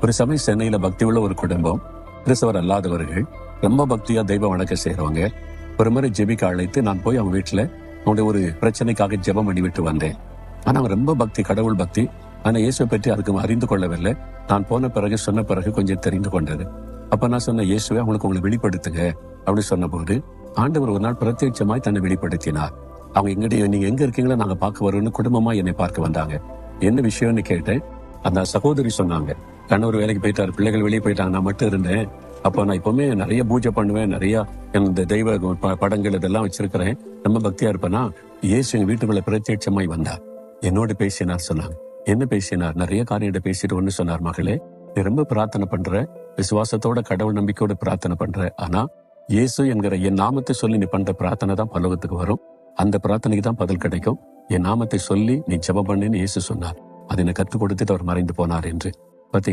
ஒரு சமயம் சென்னையில பக்தி உள்ள ஒரு குடும்பம், கிறிஸ்தவர் அல்லாதவர்கள், ரொம்ப பக்தியா தெய்வ வணக்கம் செய்யறவங்க, ஒரு முறை ஜெபிக்க அழைத்து நான் போய் அவங்க வீட்டுல அவங்களுடைய ஒரு பிரச்சனைக்காக ஜெபம் பண்ணி விட்டு வந்தேன். ஆனா அவங்க ரொம்ப பக்தி, கடவுள் பக்தி. ஆனா இயேசுவை பற்றி அதுக்கு அறிந்து கொள்ளவில்லை. நான் போன பிறகு சொன்ன பிறகு கொஞ்சம் தெரிந்து கொண்டது. அப்ப நான் சொன்ன, இயேசுவை அவங்களுக்கு உங்களை வெளிப்படுத்துங்க அப்படின்னு சொன்ன போது ஆண்டவர் ஒரு நாள் பிரத்யட்சமாய் தன்னை வெளிப்படுத்தினார். அவங்க நீங்க எங்க இருக்கீங்களோ நாங்க பார்க்க வரும்னு குடும்பமா என்னை பார்க்க வந்தாங்க. என்ன விஷயம்னு கேட்டேன். அந்த சகோதரி சொன்னாங்க, கணவர் வேலைக்கு போயிட்டாரு, பிள்ளைகள் வெளியே போயிட்டாங்க, நான் மட்டும் இருந்தேன். அப்போ நான் எப்பவுமே நிறைய பூஜை பண்ணுவேன், நிறைய இந்த தெய்வ படங்கள் இதெல்லாம் வச்சிருக்கிறேன், ரொம்ப பக்தியா இருப்பேன்னா இயேசு எங்க வீட்டுக்குள்ள பிரத்யட்சமாய் வந்தார், என்னோட பேசினார் சொன்னாங்க. என்ன பேசினார்? நிறைய காரியத்தை பேசிட்டு ஒண்ணு சொன்னார், மகளே நீ ரொம்ப பிரார்த்தனை பண்ற, விசுவாசத்தோட கடவுள் நம்பிக்கையோட பிரார்த்தனை பண்ற, ஆனா இயேசு என்கிற என் நாமத்தை சொல்லி நீ பண்ற பிரார்த்தனை தான் பரலோகத்துக்கு வரும், அந்த பிரார்த்தனைக்கு தான் பதில் கிடைக்கும். என் நாமத்தை சொல்லி நீ ஜெபம் பண்ணுன்னு இயேசு சொன்னார். அதை எனக்கு கற்றுக் கொடுத்துட்டு அவர் மறைந்து போனார் என்று. பாத்தீங்களா?